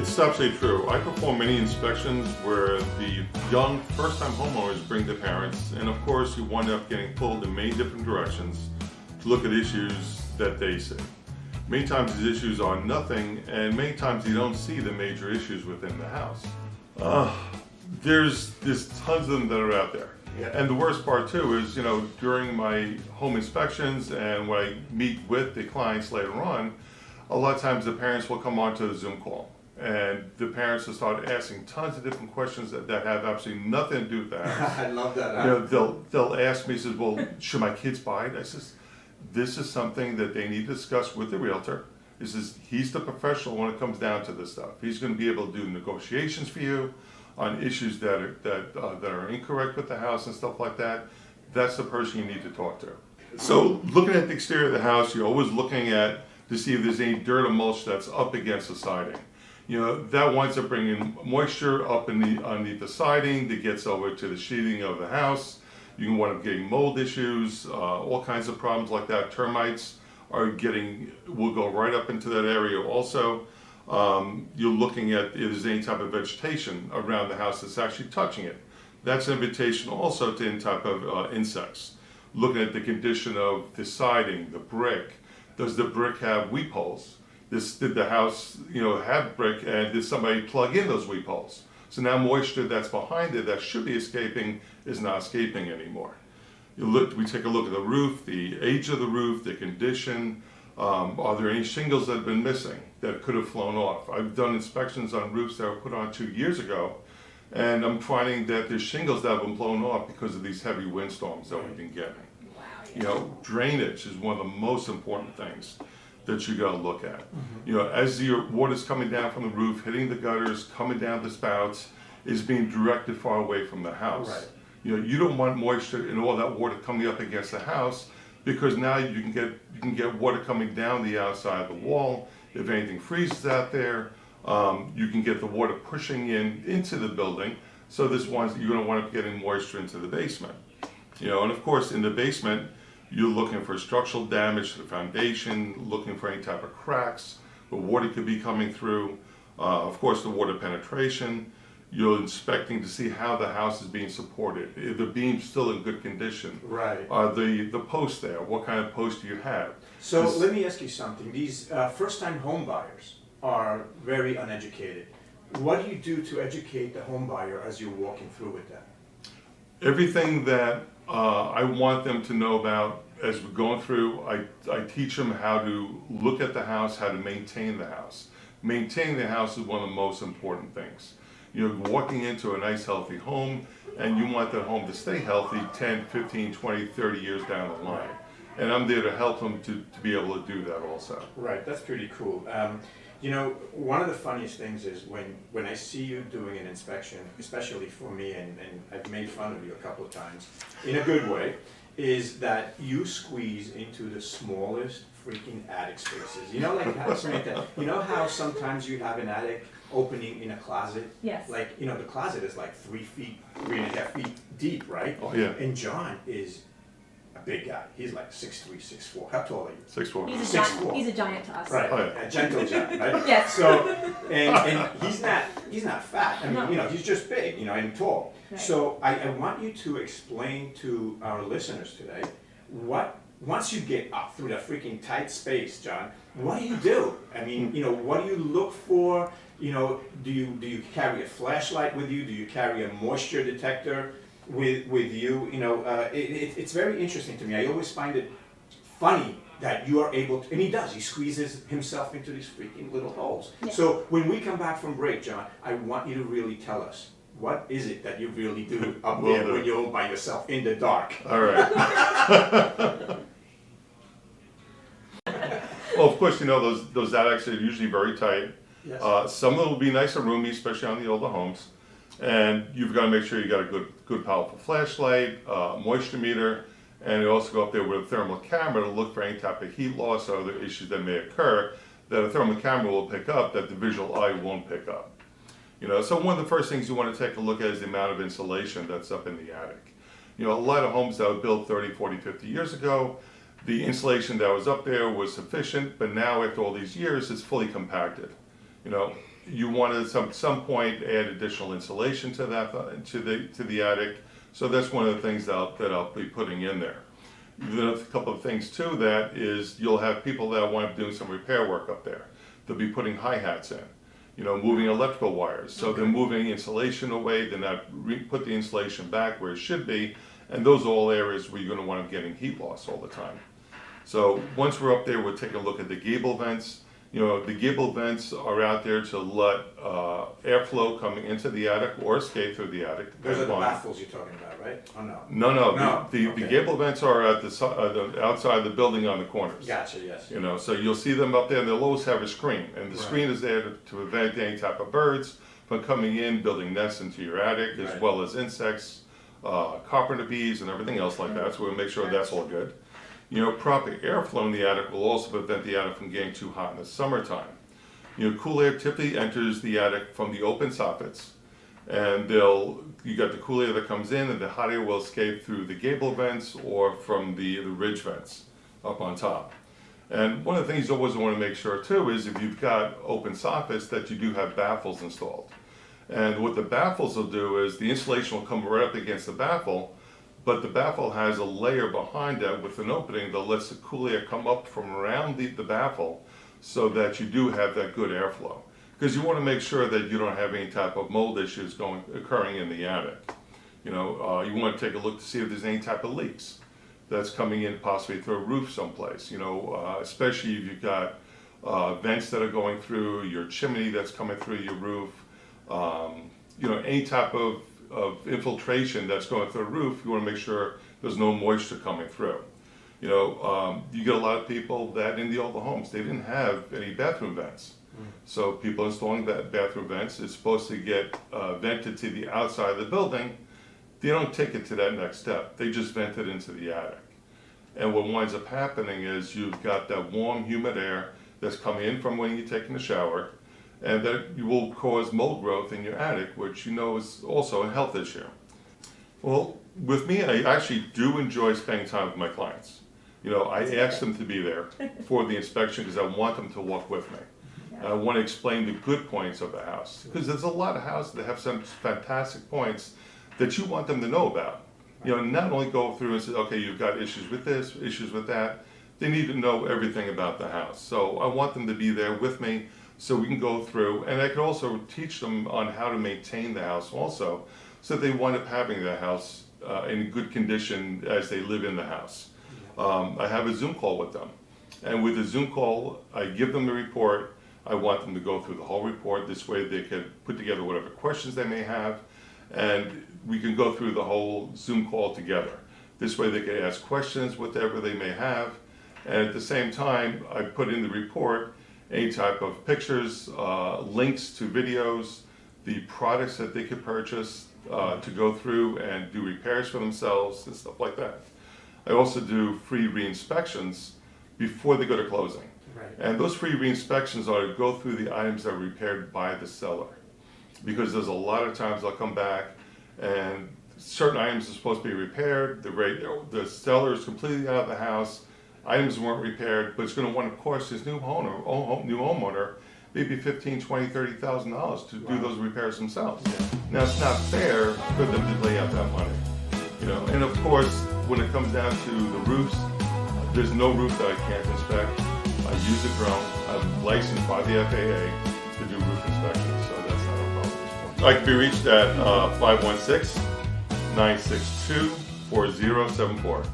It's absolutely true. I perform many inspections where the young first-time homeowners bring their parents, and of course you wind up getting pulled in many different directions to look at issues that they see. Many times these issues are nothing, and many times you don't see the major issues within the house. There's tons of them that are out there. Yeah. And the worst part too is, during my home inspections and when I meet with the clients later on, a lot of times the parents will come onto a Zoom call. And the parents will start asking tons of different questions that have absolutely nothing to do with the house. I love that. They'll ask me, says, well, should my kids buy it? I says, this is something that they need to discuss with the realtor. This is, he's the professional when it comes down to this stuff. He's going to be able to do negotiations for you on issues that are incorrect with the house and stuff like that. That's the person you need to talk to. So looking at the exterior of the house, you're always looking at to see if there's any dirt or mulch that's up against the siding. That winds up bringing moisture up underneath the siding that gets over to the sheathing of the house. You can wind up getting mold issues, all kinds of problems like that. Termites will go right up into that area also. You're looking at if there's any type of vegetation around the house that's actually touching it. That's an invitation also to any type of insects. Looking at the condition of the siding, the brick. Does the brick have weep holes? Did the house, have brick, and did somebody plug in those weep holes? So now moisture that's behind it that should be escaping is not escaping anymore. We take a look at the roof, the age of the roof, the condition. Are there any shingles that have been missing that could have flown off? I've done inspections on roofs that were put on 2 years ago, and I'm finding that there's shingles that have been blown off because of these heavy windstorms that we've been getting. Wow, yeah. Drainage is one of the most important things that you got to look at. As your water's coming down from the roof, hitting the gutters, coming down the spouts, is being directed far away from the house. Right. You don't want moisture and all that water coming up against the house, because now you can get water coming down the outside of the wall. If anything freezes out there, you can get the water pushing into the building. So you're going to wind up getting moisture into the basement. And of course in the basement, you're looking for structural damage to the foundation, looking for any type of cracks. The water could be coming through. Of course, the water penetration. You're inspecting to see how the house is being supported. Is the beam still in good condition? Right. Are the posts there? What kind of posts do you have? So let me ask you something. These first-time home buyers are very uneducated. What do you do to educate the home buyer as you're walking through with them? Everything that I want them to know about as we're going through, I teach them how to look at the house, how to maintain the house. Maintaining the house is one of the most important things. You're walking into a nice healthy home, and you want that home to stay healthy 10, 15, 20, 30 years down the line. And I'm there to help them to be able to do that also. Right, that's pretty cool. One of the funniest things is when I see you doing an inspection, especially for me, and I've made fun of you a couple of times, in a good way, is that you squeeze into the smallest freaking attic spaces. How sometimes you have an attic opening in a closet? Yes. The closet is like 3 feet, 3.5 feet deep, right? Oh yeah. And John is a big guy. He's like 6'3", 6'4". How tall are you? 6'4". He's a giant. He's a giant to us. Right, Oh, yeah. a gentle giant, right? Yes. So, and he's not fat. I mean, No. he's just big, and tall. Right. So I want you to explain to our listeners today once you get up through that freaking tight space, John, what do? I mean, what do you look for? Do you carry a flashlight with you? Do you carry a moisture detector with you? It's very interesting to me. I always find it funny that you are able to, and he squeezes himself into these freaking little holes. Yeah. So when we come back from break, John, I want you to really tell us, what is it that you really do up there when you're all by yourself in the dark? All right. Well, of course, those attics are usually very tight. Yes. Some of them will be nice and roomy, especially on the older homes. And you've got to make sure you got a good powerful flashlight, moisture meter, and you also go up there with a thermal camera to look for any type of heat loss or other issues that may occur that a thermal camera will pick up that the visual eye won't pick up. So one of the first things you want to take a look at is the amount of insulation that's up in the attic. A lot of homes that were built 30, 40, 50 years ago, the insulation that was up there was sufficient, but now after all these years, it's fully compacted. you want to at some point add additional insulation to that to the attic. So that's one of the things that I'll be putting in there. Then a couple of things too, that is you'll have people that want to do some repair work up there. They'll be putting hi-hats in, moving electrical wires. So they're moving insulation away, they're not put the insulation back where it should be, and those are all areas where you're going to want to getting heat loss all the time. So once we're up there, we'll take a look at the gable vents. The gable vents are out there to let airflow coming into the attic or escape through the attic. Those are the baffles you're talking about, right? Or no? No. No. The gable vents are at the outside of the building on the corners. Gotcha, yes. So you'll see them up there, and they'll always have a screen. And the screen is there to prevent any type of birds from coming in, building nests into your attic, as well as insects, carpenter bees, and everything else like that. So we'll make sure that's all good. Proper airflow in the attic will also prevent the attic from getting too hot in the summertime. Cool air typically enters the attic from the open soffits, and you got the cool air that comes in, and the hot air will escape through the gable vents or from the ridge vents up on top. And one of the things you always want to make sure too is if you've got open soffits that you do have baffles installed. And what the baffles will do is the insulation will come right up against the baffle, but the baffle has a layer behind that with an opening that lets the cool air come up from around the baffle so that you do have that good airflow. Because you want to make sure that you don't have any type of mold issues occurring in the attic. You want to take a look to see if there's any type of leaks that's coming in possibly through a roof someplace, especially if you've got vents that are going through, your chimney that's coming through your roof, any type of infiltration that's going through the roof. You want to make sure there's no moisture coming through. You get a lot of people that in the older homes, they didn't have any bathroom vents. So people installing that bathroom vents is supposed to get vented to the outside of the building. They don't take it to that next step. They just vent it into the attic. And what winds up happening is you've got that warm, humid air that's coming in from when you're taking a shower, and that will cause mold growth in your attic, which is also a health issue. Well, with me, I actually do enjoy spending time with my clients. I ask them to be there for the inspection because I want them to walk with me. I want to explain the good points of the house, because there's a lot of houses that have some fantastic points that you want them to know about. Not only go through and say, okay, you've got issues with this, issues with that. They need to know everything about the house. So I want them to be there with me so we can go through, and I can also teach them on how to maintain the house also, so they wind up having the house in good condition as they live in the house. I have a Zoom call with them, and with the Zoom call, I give them the report. I want them to go through the whole report. This way they can put together whatever questions they may have, and we can go through the whole Zoom call together. This way they can ask questions, whatever they may have, and at the same time, I put in the report any type of pictures, links to videos, the products that they could purchase to go through and do repairs for themselves and stuff like that. I also do free re-inspections before they go to closing. Right. And those free re-inspections are to go through the items that are repaired by the seller. Because there's a lot of times I'll come back and certain items are supposed to be repaired, the seller is completely out of the house, items weren't repaired, but it's going to want, of course, this new homeowner, maybe $15,000, $20,000, $30,000 to do those repairs themselves. Yeah. Now, it's not fair for them to lay out that money. And of course, when it comes down to the roofs, there's no roof that I can't inspect. I use a drone. I'm licensed by the FAA to do roof inspections, so that's not a problem at this point. I can be reached at 516-962-4074.